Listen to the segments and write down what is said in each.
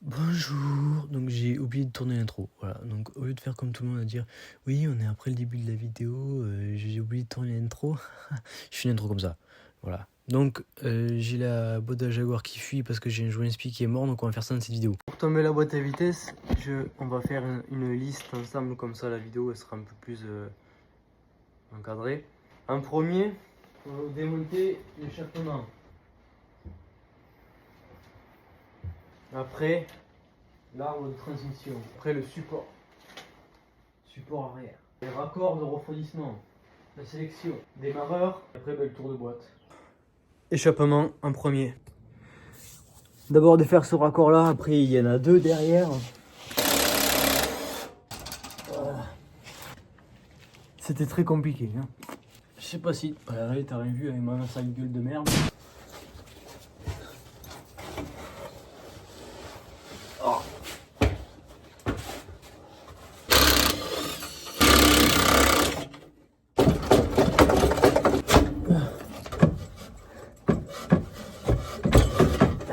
Bonjour, donc j'ai oublié de tourner l'intro, voilà, donc au lieu de faire comme tout le monde à dire oui on est après le début de la vidéo, j'ai oublié de tourner l'intro, je fais une intro comme ça, voilà. Donc j'ai la boîte à Jaguar qui fuit parce que j'ai un joint spi qui est mort, donc on va faire ça dans cette vidéo. Pour tomber la boîte à vitesse, on va faire une liste ensemble, comme ça la vidéo elle sera un peu plus encadrée. En premier, on va démonter l'échappement. Après, l'arbre de transmission. Après, le support arrière. Les raccords de refroidissement. La sélection. Démarreur. Après, le tour de boîte. Échappement en premier. D'abord défaire ce raccord là. Après, il y en a deux derrière. C'était très compliqué. Hein. Je sais pas si. Allez, t'as rien vu avec ma sale gueule de merde. Oh.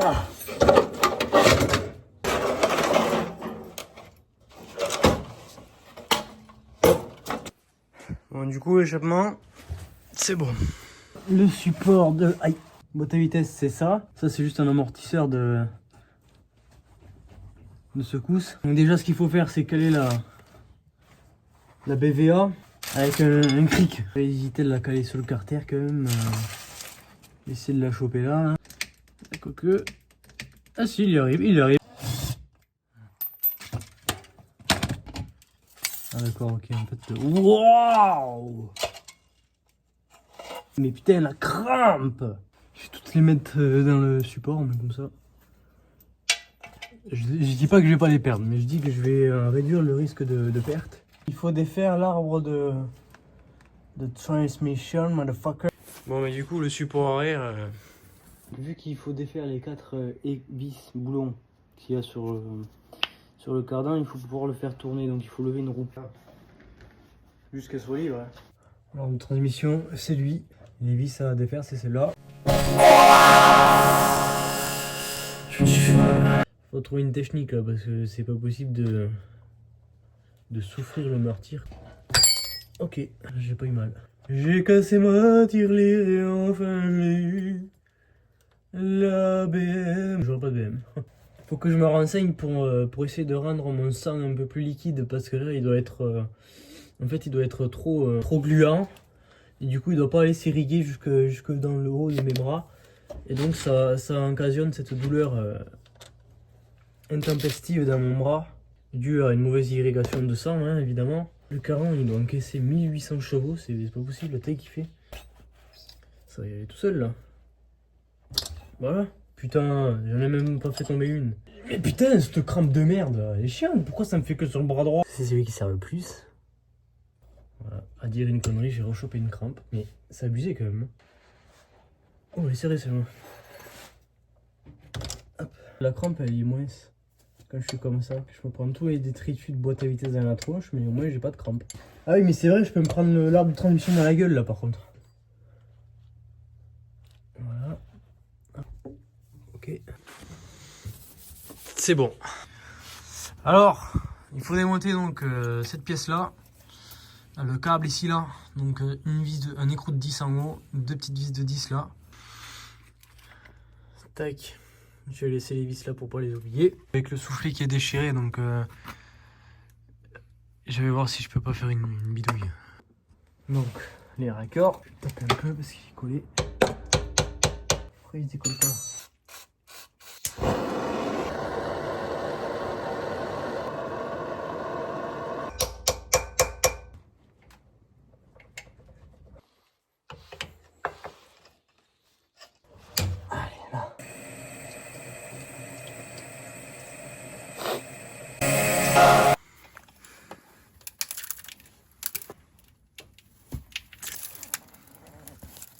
Ah. Bon, du coup, l'échappement, c'est bon. Le support de boîte à vitesse, c'est ça. Ça, c'est juste un amortisseur de secousse. Donc déjà, ce qu'il faut faire, c'est caler la BVA avec un cric. Je vais hésiter de la caler sur le carter quand même. Essayer de la choper là. Hein. Quoique. Ah si, il y arrive, il y arrive. Ah d'accord, ok, en fait. Waouh! Mais putain, la crampe! Je vais toutes les mettre dans le support, mais comme ça. Je dis pas que je vais pas les perdre, mais je dis que je vais réduire le risque de perte. Il faut défaire l'arbre de transmission, motherfucker. Bon, mais du coup, le support arrière, vu qu'il faut défaire les 4 vis boulons qu'il y a sur le cardan, il faut pouvoir le faire tourner, donc il faut lever une roue. Jusqu'à soit libre. Hein. Alors, de transmission, c'est lui. Les vis à défaire, c'est celle-là. Faut trouver une technique là, parce que c'est pas possible de souffrir le martyr. Ok, j'ai pas eu mal. J'ai cassé ma tirelire et enfin j'ai eu la BM. J'aurais pas de BM. Faut que je me renseigne pour essayer de rendre mon sang un peu plus liquide parce que là il doit être en fait il doit être trop gluant et du coup il doit pas aller s'irriguer jusque dans le haut de mes bras et donc ça occasionne cette douleur intempestive dans mon bras due à une mauvaise irrigation de sang hein, évidemment. Le Caran il doit encaisser 1800 chevaux, c'est pas possible la taille qu'il fait. Ça va y aller tout seul là. Voilà. Putain, j'en ai même pas fait tomber une. Mais putain, cette crampe de merde, elle est chiante. Pourquoi ça me fait que sur le bras droit? C'est celui qui sert le plus. Voilà, à dire une connerie, j'ai rechopé une crampe. Mais c'est abusé quand même. Oh, elle est serrée celle-là. Hop. La crampe, elle est moins. Quand je suis comme ça, que je me prends tous les détritus de boîte à vitesse dans la tronche, mais au moins j'ai pas de crampe. Ah oui, mais c'est vrai, je peux me prendre l'arbre de transmission dans la gueule là par contre. Voilà. Ok. C'est bon. Alors, il faut démonter donc cette pièce là, le câble ici là, donc un écrou de 10 en haut, deux petites vis de 10 là. Tac, je vais laisser les vis là pour pas les oublier. Avec le soufflet qui est déchiré, donc je vais voir si je peux pas faire une bidouille. Donc les raccords, je tape un peu parce qu'il est collé. Pourquoi il se décolle pas?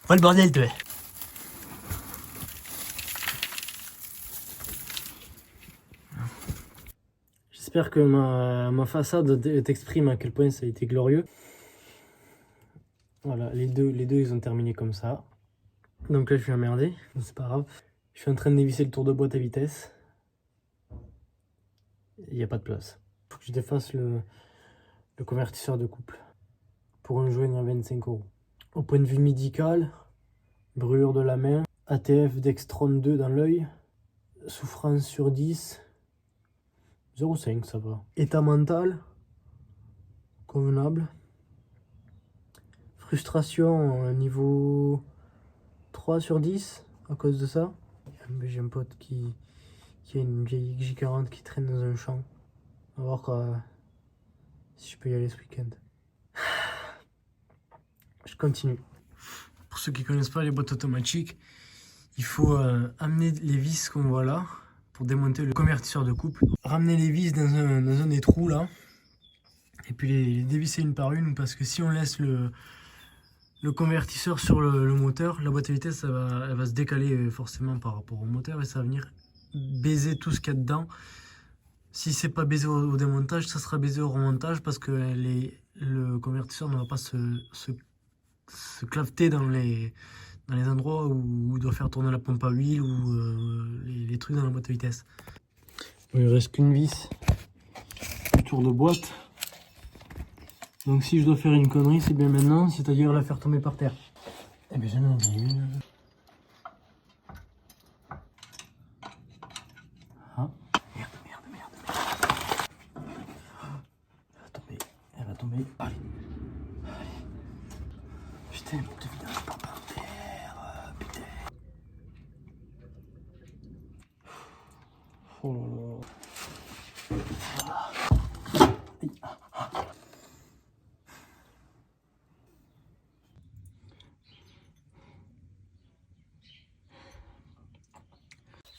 Oh le bordel toi. J'espère que ma façade t'exprime à quel point ça a été glorieux. Voilà, les deux ils ont terminé comme ça. Donc là je suis emmerdé, c'est pas grave. Je suis en train de dévisser le tour de boîte à vitesse. il n'y a pas de place. Il faut que je défasse le convertisseur de couple pour un joint à 25 €. Au point de vue médical, brûlure de la main, ATF Dextron 2 dans l'œil, souffrance sur 10, 0,5 ça va. État mental, convenable. Frustration niveau 3 sur 10 à cause de ça. J'ai un pote qui a une vieille J40 qui traîne dans un champ. On va voir si je peux y aller ce week-end. Je continue. Pour ceux qui ne connaissent pas les boîtes automatiques, il faut amener les vis qu'on voit là pour démonter le convertisseur de couple. Ramener les vis dans un des trous là. Et puis les dévisser une par une, parce que si on laisse le convertisseur sur le moteur, la boîte à vitesse elle va se décaler forcément par rapport au moteur et ça va venir baiser tout ce qu'il y a dedans. Si c'est pas baisé au démontage, ça sera baisé au remontage, parce que le convertisseur ne va pas se claveter dans les endroits où il doit faire tourner la pompe à huile ou les trucs dans la boîte à vitesse. Il ne reste qu'une vis autour de boîte. Donc si je dois faire une connerie, c'est bien maintenant, c'est-à-dire la faire tomber par terre. Eh bien j'en ai une. Ah, merde. Elle va tomber. Allez. Putain, putain, pas par terre, putain. Oh là là.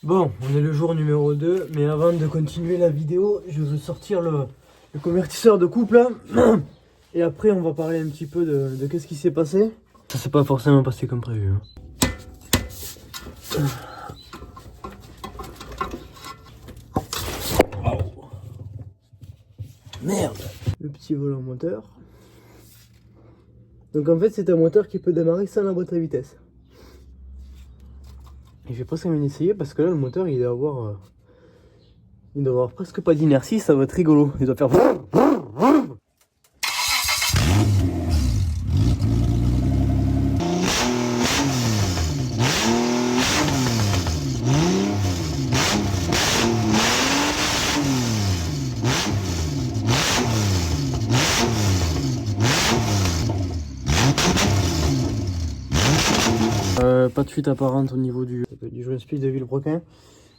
Bon, on est le jour numéro 2, mais avant de continuer la vidéo, je veux sortir le convertisseur de couple là. Et après on va parler un petit peu de qu'est-ce qui s'est passé. Ça s'est pas forcément passé comme prévu. Wow. Merde. Le petit volant moteur. Donc en fait c'est un moteur qui peut démarrer sans la boîte à vitesse. Et je vais presque m'essayer parce que là le moteur il doit avoir presque pas d'inertie, ça va être rigolo. Il doit faire... Pas de fuite apparente au niveau du joint speed de Villebrequin.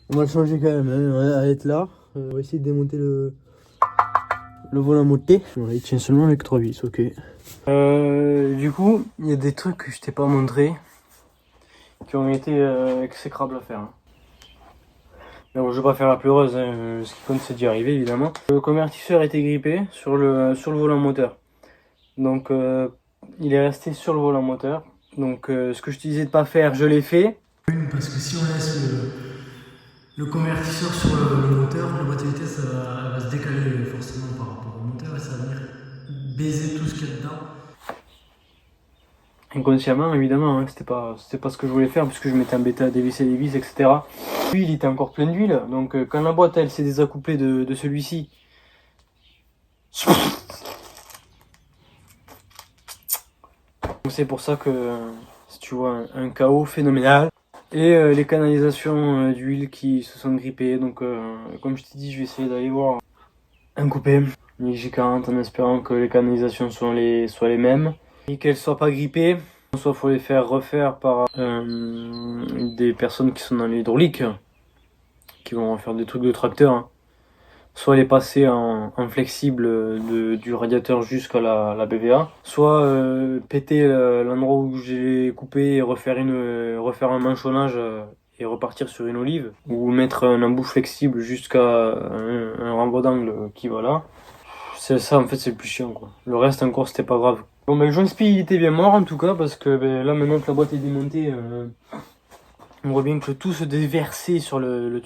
On va le changer quand même, hein. On va être là. On va essayer de démonter le volant moté. Voilà, il tient seulement avec 3 vis, ok. Du coup, il y a des trucs que je t'ai pas montré qui ont été exécrables à faire. Mais bon, je vais pas faire la pleureuse, hein. Ce qui compte c'est d'y arriver évidemment. Le convertisseur était grippé sur le volant moteur. Donc il est resté sur le volant moteur. Donc ce que je te disais de pas faire, je l'ai fait. Parce que si on laisse le convertisseur sur le moteur, la boîte à vitesse elle va se décaler forcément par rapport au moteur et ça va venir baiser tout ce qu'il y a dedans. Inconsciemment évidemment, hein, c'était pas ce que je voulais faire puisque je m'étais embêté à dévisser les vis, etc. L'huile était encore pleine d'huile, donc quand la boîte elle s'est désaccouplée de celui-ci, c'est pour ça que si tu vois un chaos phénoménal. Et les canalisations d'huile qui se sont grippées. Donc comme je t'ai dit, je vais essayer d'aller voir un coupé, une J40, en espérant que les canalisations soient les mêmes. Et qu'elles soient pas grippées. Soit il faut les faire refaire par des personnes qui sont dans l'hydraulique, qui vont faire des trucs de tracteur, hein. Soit les passer en flexible du radiateur jusqu'à la BVA, soit péter l'endroit où j'ai coupé et refaire un manchonnage et repartir sur une olive, ou mettre un embout flexible jusqu'à un renvoi d'angle qui va là. C'est ça en fait, c'est le plus chiant quoi. Le reste encore c'était pas grave. Bon ben le joint spi il était bien mort en tout cas, parce que là maintenant que la boîte est démontée, on voit bien que tout se déversait sur la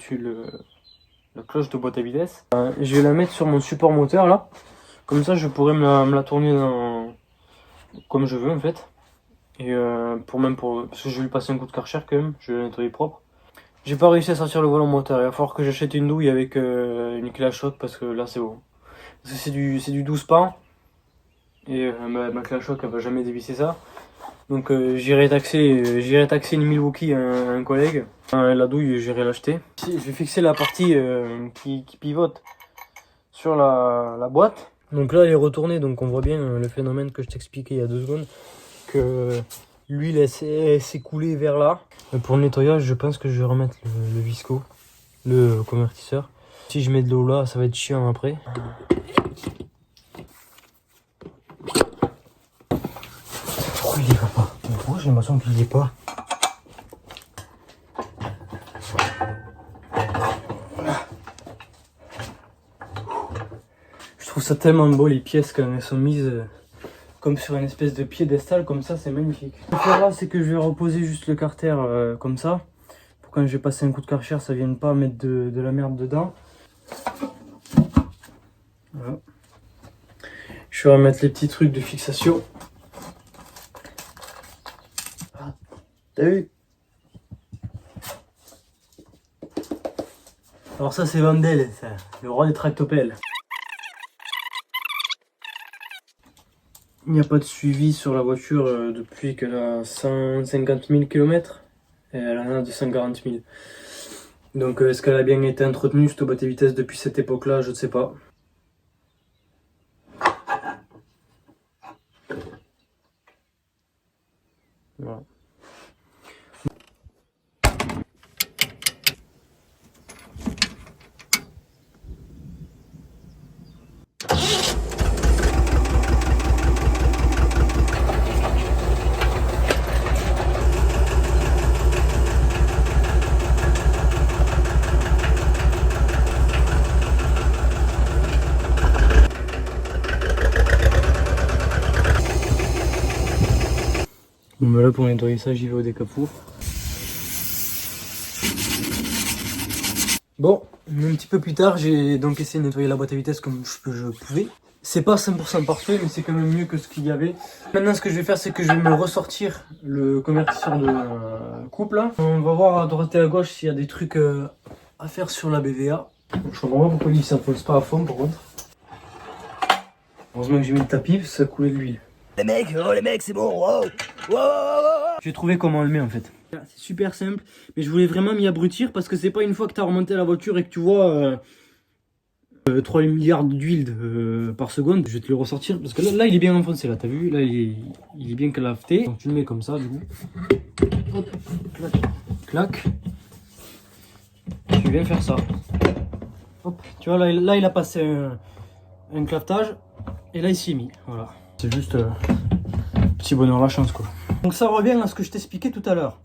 cloche de boîte à vitesse. Je vais la mettre sur mon support moteur là. Comme ça je pourrais me la tourner comme je veux en fait. Et parce que je vais lui passer un coup de Karcher quand même, je vais la nettoyer propre. J'ai pas réussi à sortir le volant moteur. Il va falloir que j'achète une douille avec une clé à choc parce que là c'est bon. Parce que c'est du 12 pans. Et ma clé à choc elle va jamais dévisser ça. Donc j'irai taxer une Milwaukee à un collègue. La douille j'irai l'acheter. Je vais fixer la partie qui pivote sur la boîte. Donc là elle est retournée, donc on voit bien le phénomène que je t'expliquais il y a 2 secondes. Que l'huile s'est coulée vers là. Pour le nettoyage je pense que je vais remettre le visco, le convertisseur. Si je mets de l'eau là ça va être chiant après. Pourquoi il y va pas? Pourquoi j'ai l'impression qu'il y est pas? Je trouve ça tellement beau les pièces quand elles sont mises comme sur une espèce de piédestal comme ça, c'est magnifique. Ce que je vais faire là c'est que je vais reposer juste le carter comme ça. Pour quand je vais passer un coup de karcher ça vienne pas mettre de la merde dedans. Voilà. Je vais remettre les petits trucs de fixation. Ah, t'as vu? Alors ça c'est Vandel, ça, le roi des tractopelles. Il n'y a pas de suivi sur la voiture depuis qu'elle a 150 000 km. Et elle en a 240 000. Donc est-ce qu'elle a bien été entretenue cette boîte de vitesse depuis cette époque-là? Je ne sais pas. Voilà. Bon bah là pour nettoyer ça j'y vais au décapour. Bon, un petit peu plus tard j'ai donc essayé de nettoyer la boîte à vitesse comme je pouvais. C'est pas 100% parfait mais c'est quand même mieux que ce qu'il y avait. Maintenant ce que je vais faire c'est que je vais me ressortir le convertisseur de couple là. On va voir à droite et à gauche s'il y a des trucs à faire sur la BVA. Je comprends pas pourquoi il s'enfonce pas à fond par contre. Heureusement que j'ai mis le tapis parce que ça coulait de l'huile. Les mecs, c'est bon, wow. J'ai trouvé comment on le met en fait. C'est super simple, mais je voulais vraiment m'y abrutir parce que c'est pas une fois que tu as remonté la voiture et que tu vois 3 milliards d'huile par seconde, je vais te le ressortir parce que là il est bien enfoncé là, t'as vu? Là il est bien calafté. Donc tu le mets comme ça du coup. Hop, clac, clac. Tu viens faire ça. Hop, tu vois là il a passé un clavetage et là il s'y est mis, voilà. C'est juste petit bonheur la chance quoi. Donc ça revient à ce que je t'expliquais tout à l'heure.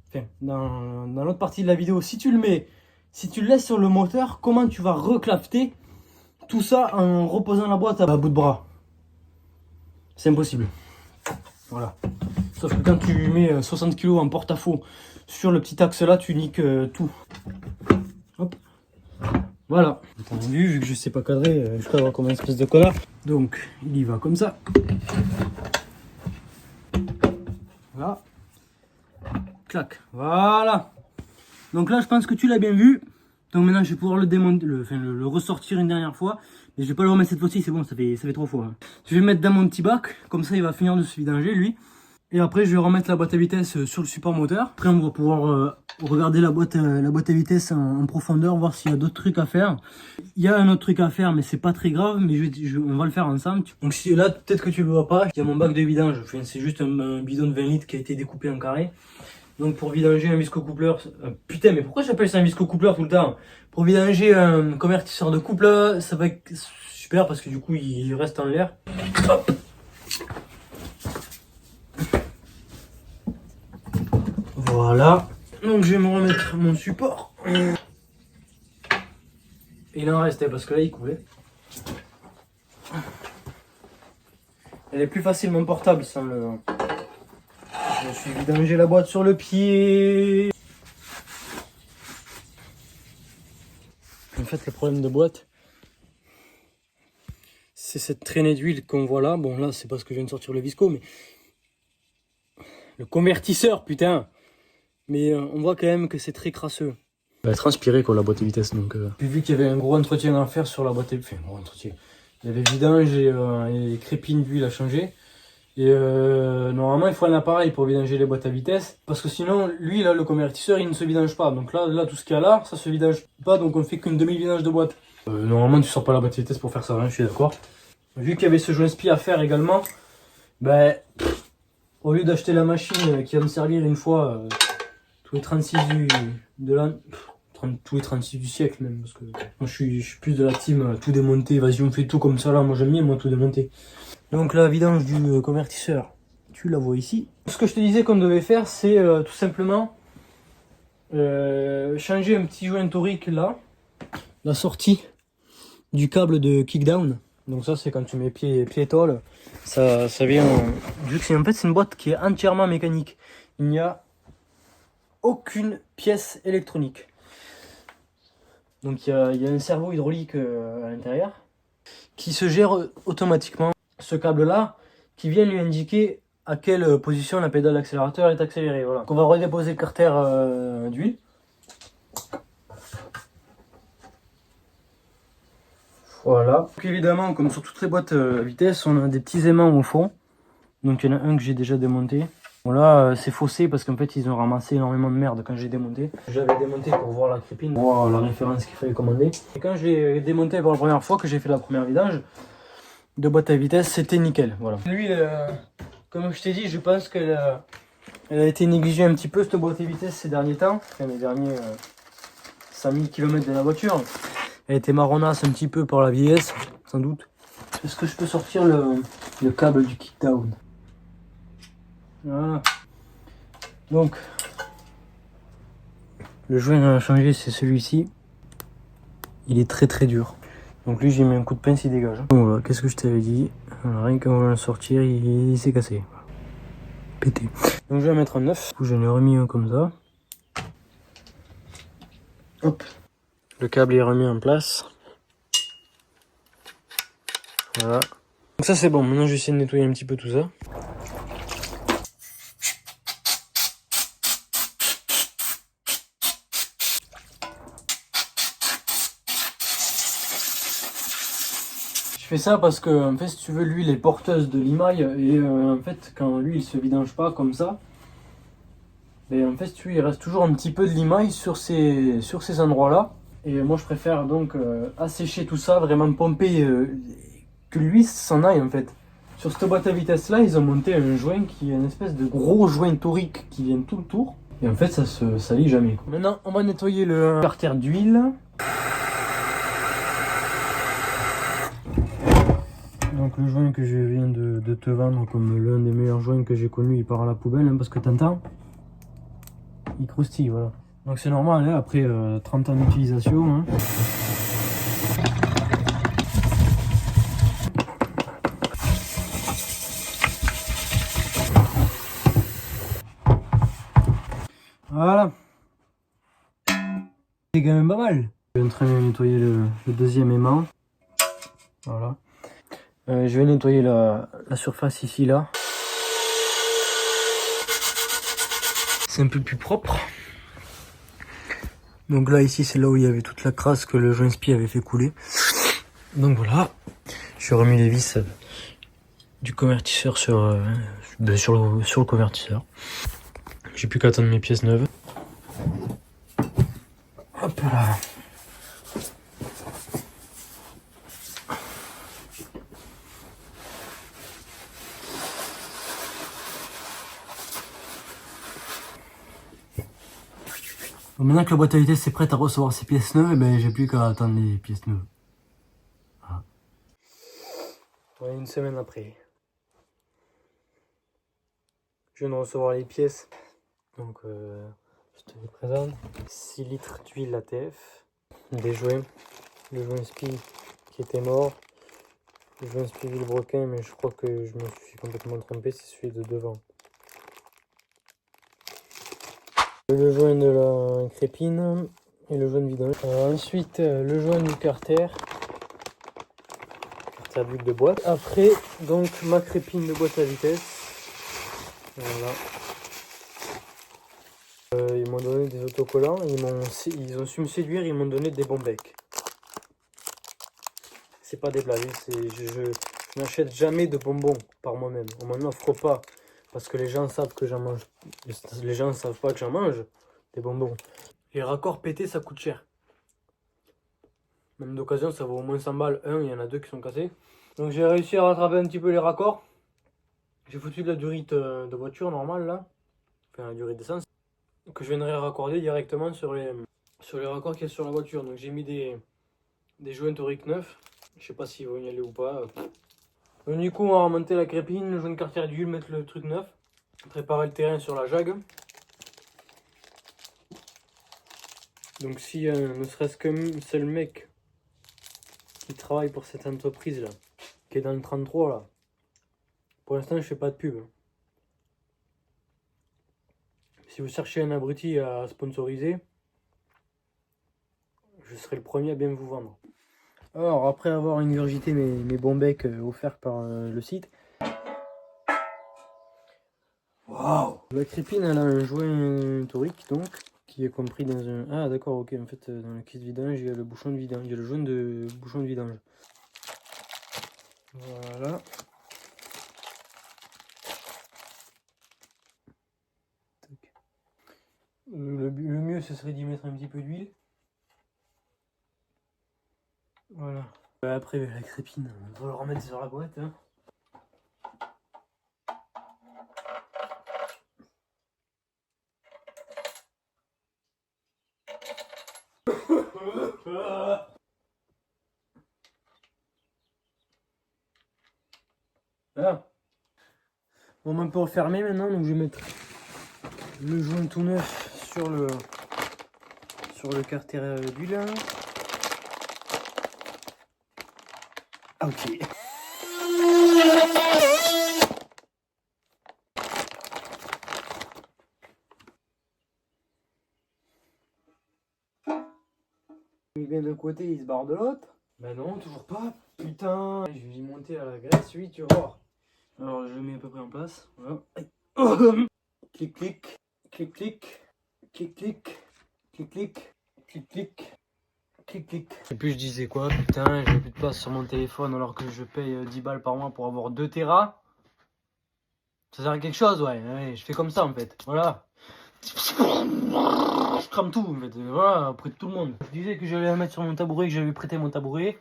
Enfin, dans l'autre partie de la vidéo, si tu le laisses sur le moteur, comment tu vas reclafter tout ça en reposant la boîte à bout de bras? C'est impossible. Voilà. Sauf que quand tu mets 60 kg en porte-à-faux sur le petit axe là, tu niques tout. Hop. Voilà. T'as vu que je sais pas cadrer, je cadre comme une espèce de connard. Donc, il y va comme ça. Voilà. Clac. Voilà. Donc là, je pense que tu l'as bien vu. Donc maintenant, je vais pouvoir le démonter, le ressortir une dernière fois. Mais je vais pas le remettre cette fois-ci, c'est bon, ça fait 3 fois. Hein. Je vais le mettre dans mon petit bac. Comme ça, il va finir de se vidanger, lui. Et après, je vais remettre la boîte à vitesse sur le support moteur. Après, on va pouvoir regarder la boîte à vitesse en profondeur, voir s'il y a d'autres trucs à faire. Il y a un autre truc à faire, mais c'est pas très grave. Mais on va le faire ensemble. Donc si, là, peut-être que tu le vois pas. Il y a mon bac de vidange. Enfin, c'est juste un bidon de 20 litres qui a été découpé en carré. Donc pour vidanger un visco-coupleur, putain mais pourquoi j'appelle ça un visco-coupleur tout le temps? Pour vidanger un convertisseur de couple, ça va être super parce que du coup il reste en l'air. Hop. Voilà, donc je vais me remettre mon support. Et il en restait parce que là il coulait. Elle est plus facilement portable sans le... Je me suis vidangé la boîte sur le pied. En fait, le problème de boîte, c'est cette traînée d'huile qu'on voit là. Bon, là, c'est parce que je viens de sortir le visco, mais le convertisseur, putain. Mais on voit quand même que c'est très crasseux. Elle a transpiré quoi la boîte de vitesse donc. Puis vu qu'il y avait un gros entretien à faire sur la boîte de vitesse, enfin gros entretien. Il y avait vidange et les crépines d'huile à changer. Et normalement il faut un appareil pour vidanger les boîtes à vitesse. Parce que sinon lui là le convertisseur il ne se vidange pas. Donc là tout ce qu'il y a là ça se vidange pas donc on fait qu'une demi-vidange de boîte. Normalement tu sors pas la boîte de vitesse pour faire ça, hein, je suis d'accord. Vu qu'il y avait ce joint spi à faire également, ben au lieu d'acheter la machine qui va me servir une fois tous les 36 de l'an, tous les 36 du siècle même, parce que moi je suis plus de la team tout démonter, vas-y on fait tout comme ça là, moi j'aime bien moi tout démonter. Donc la vidange du convertisseur, tu la vois ici. Ce que je te disais qu'on devait faire c'est tout simplement changer un petit joint torique là, la sortie du câble de kickdown. Donc ça c'est quand tu mets pied-étoile, ça vient, vu que en fait c'est une boîte qui est entièrement mécanique, il n'y a aucune pièce électronique. Donc il y a un cerveau hydraulique à l'intérieur qui se gère automatiquement. Ce câble là qui vient lui indiquer à quelle position la pédale d'accélérateur est accélérée. Voilà. Donc on va redéposer le carter d'huile. Voilà. Donc évidemment, comme sur toutes les boîtes vitesse, on a des petits aimants au fond. Donc il y en a un que j'ai déjà démonté. Bon là, c'est faussé parce qu'en fait ils ont ramassé énormément de merde quand j'ai démonté. J'avais démonté pour voir la crépine, pour voir la référence qu'il fallait commander. Et quand je l'ai démonté pour la première fois, que j'ai fait la première vidange de boîte à vitesse, c'était nickel. Voilà. L'huile, comme je t'ai dit, je pense qu'elle a été négligée un petit peu cette boîte à vitesse ces derniers temps. Enfin, les derniers 5000 km de la voiture. Elle était marronasse un petit peu par la vieillesse, sans doute. Est-ce que je peux sortir le câble du kickdown? Voilà. Donc, le joint à changer, c'est celui-ci. Il est très très dur. Donc lui, j'ai mis un coup de pince, il dégage. Bon, voilà, qu'est-ce que je t'avais dit? Alors, rien qu'en va le sortir, il s'est cassé. Pété. Donc je vais mettre un neuf. Du coup, j'en ai remis un comme ça. Hop. Le câble est remis en place. Voilà. Donc ça c'est bon, maintenant je vais essayer de nettoyer un petit peu tout ça. Je fais ça parce que en fait si tu veux l'huile est porteuse de limaille et en fait quand l'huile se vidange pas comme ça, et en fait si tu veux, il reste toujours un petit peu de limaille sur ces endroits là. Et moi je préfère donc assécher tout ça, vraiment pomper, que l'huile s'en aille en fait. Sur cette boîte à vitesse là, ils ont monté un joint qui est une espèce de gros joint torique qui vient tout le tour. Et en fait ça se salit jamais quoi. Maintenant on va nettoyer le carter d'huile. Donc le joint que je viens de te vendre comme l'un des meilleurs joints que j'ai connu, il part à la poubelle hein, parce que t'entends, il croustille, voilà. Donc c'est normal hein, après 30 ans d'utilisation. Hein. Voilà. C'est quand même pas mal. Je vais en train de nettoyer le deuxième aimant. Voilà. Je vais nettoyer la surface ici là. C'est un peu plus propre. Donc là ici c'est là où il y avait toute la crasse que le joint spi avait fait couler. Donc voilà. J'ai remis les vis du convertisseur sur le convertisseur. J'ai plus qu'à attendre mes pièces neuves. Hop là. Bon, maintenant que la boîte à vitesse est prête à recevoir ses pièces neuves, ben, j'ai plus qu'à attendre les pièces neuves. Voilà. Ouais, une semaine après. Je viens de recevoir les pièces. Donc je te les présente. 6 litres d'huile ATF. Des joints. Le joint spi qui était mort. Le joint spi vilebrequin, mais je crois que je me suis complètement trompé, c'est celui de devant. Le joint de la crépine et le joint de vidange. Ensuite le joint du carter d'huile de boîte. Après donc ma crépine de boîte à vitesse. Voilà. donné des autocollants, ils ont su me séduire, ils m'ont donné des bons becs. C'est pas des blagues, je n'achète jamais de bonbons par moi-même. On m'en offre pas parce que les gens savent que j'en mange. Les gens ne savent pas que j'en mange des bonbons. Les raccords pétés, ça coûte cher. Même d'occasion, ça vaut au moins 100 balles. Il y en a 2 qui sont cassés. Donc j'ai réussi à rattraper un petit peu les raccords. J'ai foutu de la durite de voiture normale là. Enfin la durite d'essence. Que je viendrai raccorder directement sur les raccords qu'il y a sur la voiture. Donc j'ai mis des joints toriques neufs. Je sais pas s'ils vont y aller ou pas. Donc du coup on va remonter la crépine, le joint de quartier d'huile, mettre le truc neuf. Préparer le terrain sur la Jag. Donc si ne serait-ce qu'un seul mec qui travaille pour cette entreprise là, qui est dans le 33 là. Pour l'instant je fais pas de pub. Si vous cherchez un abruti à sponsoriser, je serai le premier à bien vous vendre. Alors, après avoir ingurgité mes bons becs offerts par le site, waouh! La crépine, elle a un joint torique, donc, qui est compris dans un... Ah, d'accord, ok, en fait, dans le kit de vidange, il y a le bouchon de vidange, il y a le joint de bouchon de vidange. Voilà. Le mieux, ce serait d'y mettre un petit peu d'huile. Voilà. Après, la crépine, on va le remettre sur la boîte. Hein. Voilà. Bon, on peut refermer maintenant, donc je vais mettre le joint tout neuf sur le carter d'huile. Ok. Il vient d'un côté, il se barre de l'autre. Ben non, toujours pas. Putain, je vais y monter à la graisse, oui, tu vas voir. Alors je mets à peu près en place. Voilà. Clic, clic, clic, clic, clic, clic, clic, clic, clic, clic. Clic, clic. Et puis je disais quoi, putain, j'ai plus de place sur mon téléphone alors que je paye 10 balles par mois pour avoir 2 Tera. Ça sert à quelque chose, ouais, je fais comme ça en fait, voilà. Je crame tout en fait, voilà, auprès de tout le monde. Je disais que j'allais la mettre sur mon tabouret, que j'avais prêté mon tabouret.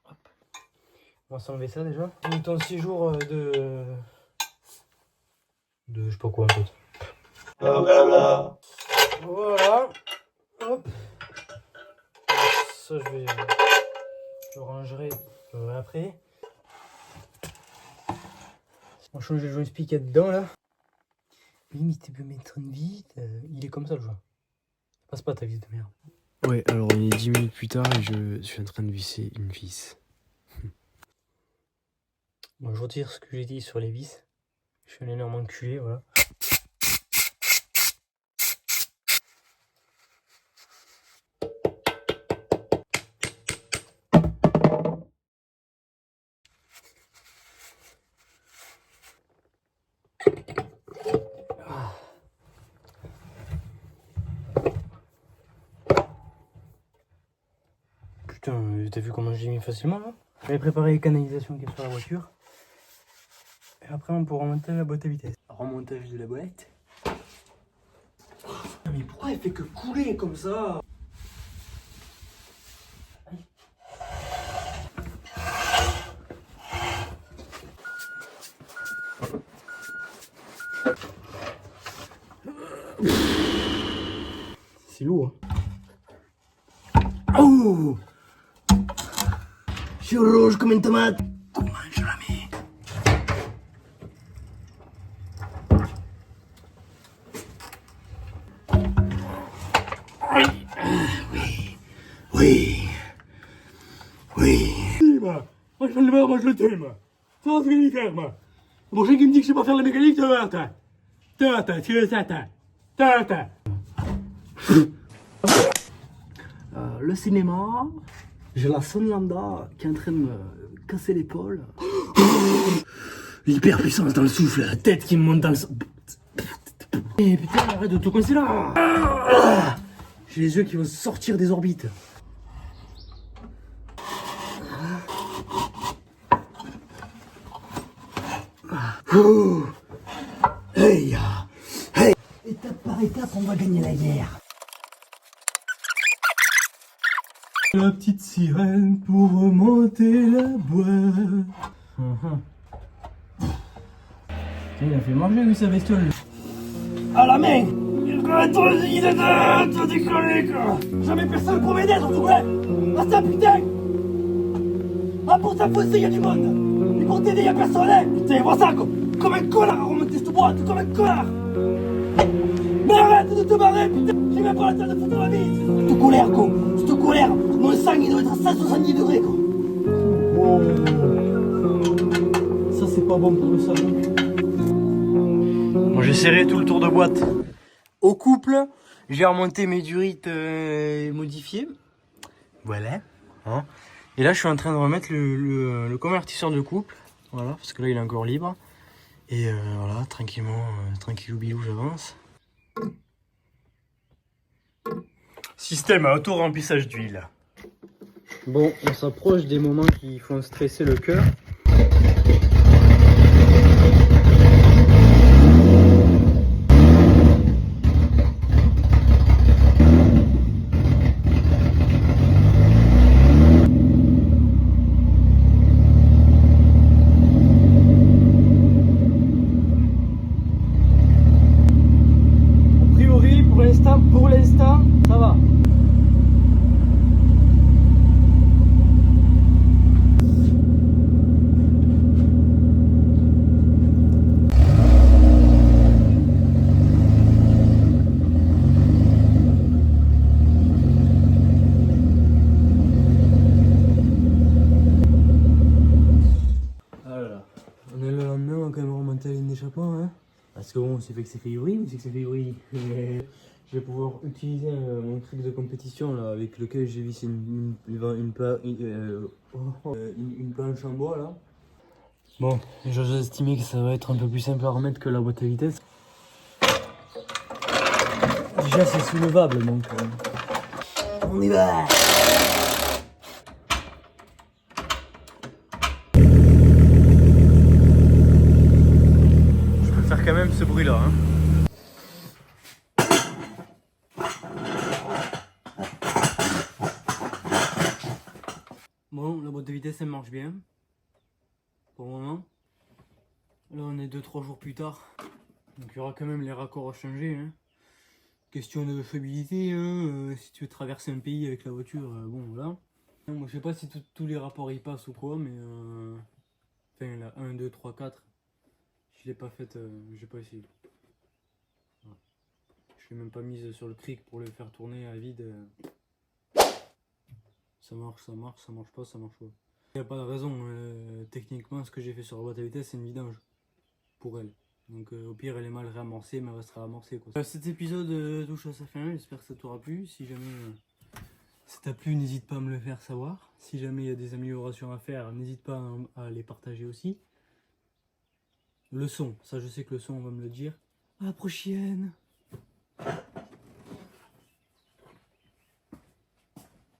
Hop. On va s'enlever ça déjà. Mettons 6 jours de je sais pas quoi en fait. Blablabla. Voilà. Hop. Ça je rangerai après. On va changer le joystick qu'il y a dedans là. Limite tu peux mettre une vis. Il est comme ça le joint. Passe pas ta vis de merde. Ouais, alors il est 10 minutes plus tard et je suis en train de visser une vis. Bon, je retire ce que j'ai dit sur les vis. Je suis un énorme enculé, voilà. Putain, t'as vu comment j'ai mis facilement là? J'avais préparé les canalisations qui sont sur la voiture. Et après on pourra remonter la boîte à vitesse. Remontage de la boîte. Mais pourquoi elle fait que couler comme ça? C'est lourd. Oh! Je suis rouge comme une tomate. Comment je la mets? Oui. Moi je fais le beurre, moi je le tue, moi. Ça va ce qu'il y faire, moi. Le prochain qui me dit que je sais pas faire la mécanique, tu vas voir, tu veux ça, le cinéma, j'ai la Sony Lambda qui est en train de me casser l'épaule. L'hyperpuissance dans le souffle, la tête qui me monte dans le sang. Eh putain, arrête de te coincer là. J'ai les yeux qui vont sortir des orbites. Oh. Hey, hey. Étape par étape, on va gagner la guerre. La petite sirène pour remonter la boîte. Il a fait manger lui sa bestiole. À la main. Il est décollé quoi. Jamais personne pour m'aider surtout ouais. Ah ça putain. Ah pour t'imposer y'a du monde. Et pour t'aider y'a personne hein. Putain vois ça comme un connard à remonter cette boîte comme un connard. Mais arrête de te barrer putain. J'ai même pas la tête de foutre la bise. Cette colère quoi. Cette colère. Mon sang il doit être à 170 degrés quoi. Oh. Ça c'est pas bon pour le salon. Bon, j'ai serré tout le tour de boîte. Au couple, j'ai remonté mes durites modifiées. Voilà. Hein. Et là, je suis en train de remettre le convertisseur de couple. Voilà, parce que là, il est encore libre. Et voilà, tranquillement, tranquillou bilou, j'avance. Système à auto-remplissage d'huile. Bon, on s'approche des moments qui font stresser le cœur. Pour l'instant, ça va. Alors, on est le lendemain, on va quand même remonter la ligne d'échappement, hein. Parce que bon, c'est fait que ça fait du bruit ou c'est que ça fait du bruit. Je vais pouvoir utiliser mon truc de compétition là, avec lequel j'ai vissé une planche en bois là. Bon, j'ose estimer que ça va être un peu plus simple à remettre que la boîte à vitesse. Déjà c'est soulevable donc. On y va! Je peux faire quand même ce bruit là. Hein. Bon, la boîte de vitesse elle marche bien. Pour le moment. Là on est 2-3 jours plus tard. Donc il y aura quand même les raccords à changer. Hein. Question de fiabilité, hein, si tu veux traverser un pays avec la voiture, bon voilà. Moi je sais pas si tous les rapports y passent ou quoi, mais enfin la 1, 2, 3, 4, je l'ai pas faite, j'ai pas essayé. Voilà. Je l'ai même pas mise sur le cric pour le faire tourner à vide. Ça marche, ça marche, ça marche pas, ça marche pas. Il n'y a pas de raison, techniquement ce que j'ai fait sur la boîte à vitesse c'est une vidange pour elle. Donc au pire elle est mal réamorcée mais elle restera amorcée quoi. Cet épisode touche à sa fin, j'espère que ça t'aura plu. Si jamais ça t'a plu, n'hésite pas à me le faire savoir. Si jamais il y a des améliorations à faire, n'hésite pas à les partager aussi. Le son, ça je sais que le son on va me le dire. À la prochaine!